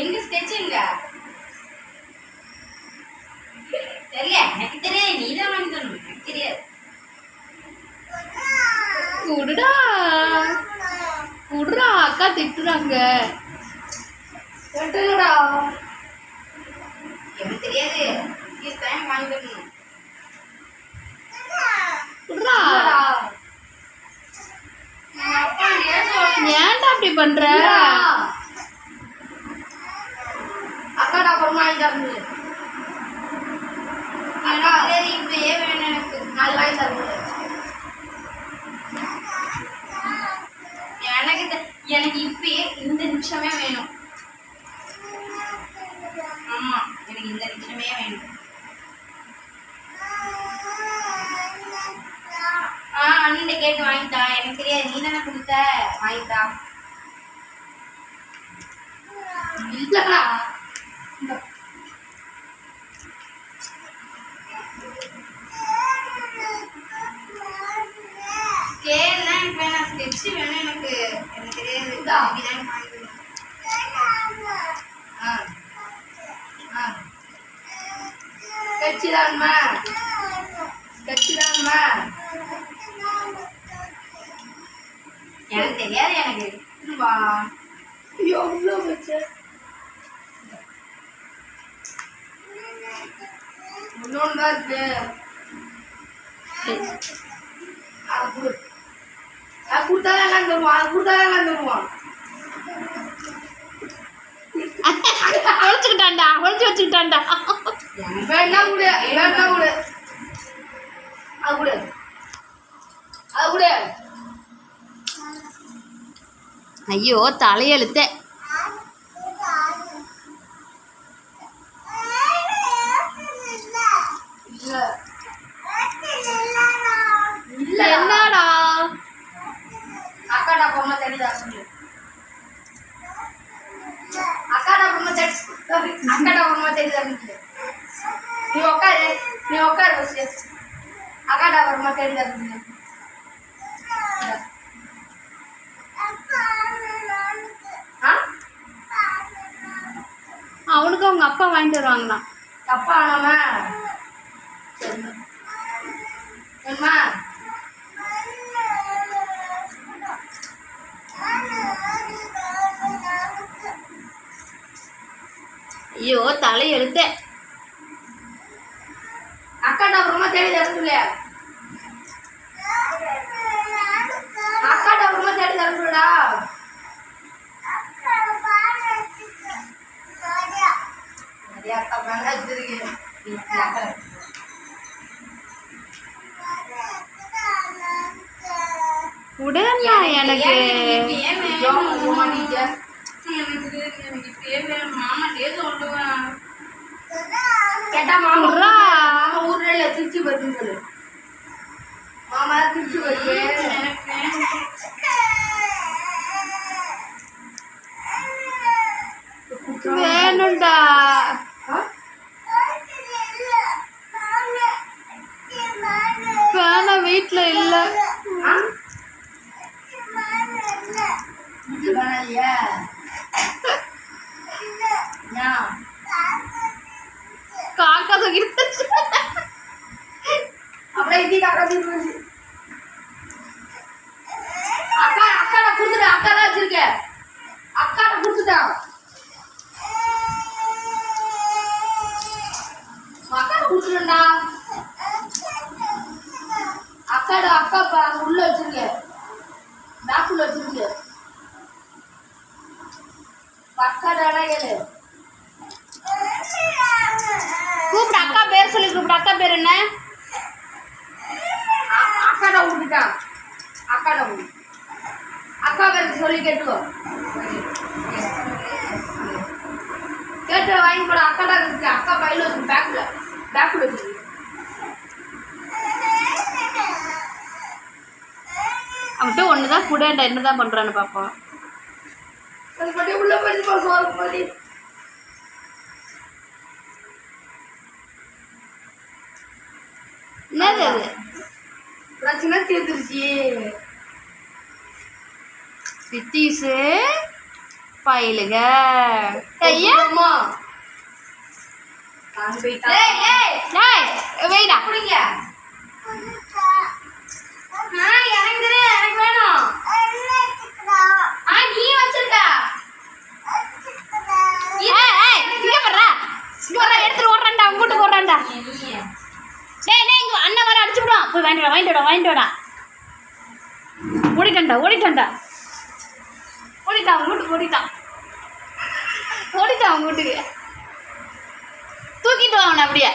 எங்க ஸ்கெட்ச் எங்க தெரியல, எனக்கு தெரியாது. நீ தான் வாங்கி தரணும், எனக்கு தெரியாது. குடுடா குடுறா, அக்கா திட்டுறாங்க. கேட்டுடா, எனக்கு தெரியாது. ப்ளீஸ் தான் வாங்கி தரணும். குடுறா. ஏன்டா அப்படி பண்ற? அக்காடா அப்புறமா வாங்கி தரணும். இப்பயே வேணும் எனக்கு. நாலு வாங்கி தரணும். எனக்கு இப்பயே இந்த நிமிஷமே வேணும். ஆமா, எனக்கு இந்த நிமிஷமே வேணும். அண்ணன் கேட்டு வாங்கிட்டா. எனக்கு தெரியாது, நீ தானே கொடுத்த. வாங்கிட்டா. இல்லடா, ஸ்கேல்லாம் எனக்கு வேணாம், ஸ்கெட்ச் வேணும் எனக்கு. எனக்கு தெரியாது. அப்படிதான் வாங்கிக்கணும். ஸ்கெட்ச் தான்மா, ஸ்கெட்ச் தான்மா. எனக்கு தெரியாது. எனக்கு வா. எவ்வளோ வச்சு இன்னொன்று தான் இருக்கு. அது கொடுத்தாதான் எல்லாம் தருவான். அது கொடுத்தாதான் எல்லாம் தருவான். ஒழிச்சுக்கிட்டான்டா, ஒழிச்சு வச்சுக்கிட்டான்டா. வேணா கூட, வேணா கூட. அது கூட, அது கூட. ஐயோ தலையெழுத்த. என்னடா அக்காடா பொம்மை தெரியுதா சொல்லு. அக்காடா பொம்மை தெரியுதா. நீ உட்காரு, நீ உட்காரு ஃபர்ஸ்ட். அக்காடா பொம்மை தெரியுதா சொல்லு. அவனுக்கு அவங்க அப்பா வாங்கிட்டு வருவாங்களாம். தப்பா ஆனாம சரிம்மா. ஐயோ தலையெழுத்த. அக்காடா அப்புறமா தேடி தரல. அக்காடா அப்புறமா தேடி தரலடா. அக்கா மேல வச்சிருக்கேன். உடனே எனக்கு கேட்டா மாமா ஊர்ல திருச்சி வருதுன்னு சொல்லு. மாமா திருச்சி வருது. வேணும்டா. வேணா, வீட்டுல இல்ல. காக்கா தூக்கிட்டு அப்படியே காக்கா தூக்கி. அக்கா அக்காட கொடுத்துட்டா. அக்கா தான் வச்சிருக்க. அக்காட கொடுத்துட்டா. அக்காட கொடுத்துட்டா. அக்காட அக்கா உள்ள வச்சிருக்க. பேக்குள்ள வச்சிருக்க. அக்காடானா ஏழு. கூப்பிடு, அக்கா பேர் சொல்லி கூப்பிடு. அக்கா பேர் என்ன? அக்காடா விட்டுட்டா. அக்காடா விடு. அக்கா பேருக்கு சொல்லி கேட்டுக்கோ. கேட்டு வாங்கி போட. அக்காடா இருக்கு. அக்கா பையில இருக்கு. பேக்குள்ள இருக்கு. அவன்கிட்ட ஒண்ணுதான் கூடண்டா. என்னதான் பண்றான்னு பாப்போம். அது மட்டும் உள்ள போயிட்டு சோறு மாதிரி. என்னது அது? பிரச்சனை தீர்த்துருச்சு. சித்தீஸு பயிலுங்க ஐயா அம்மா நான் போயிட்டா வெயிடா புடிங்க எனக்கு தெரியும் எனக்கு வேணும் நீ வச்சிருக்க இங்க வர்றா எடுத்துட்டு ஓடுறான்டா உங்க வீட்டுக்கு ஓடுறான்டா டேய் இங்க அண்ணன் வர அடிச்சு விடுவான் போய் வாங்கிட்டு வாடா ஓடிட்டான்டா ஓடிட்டான் அவங்க வீட்டுக்கு ஓடிட்டான் அவங்க வீட்டுக்கு தூக்கிட்டு வா அவனை அப்படியே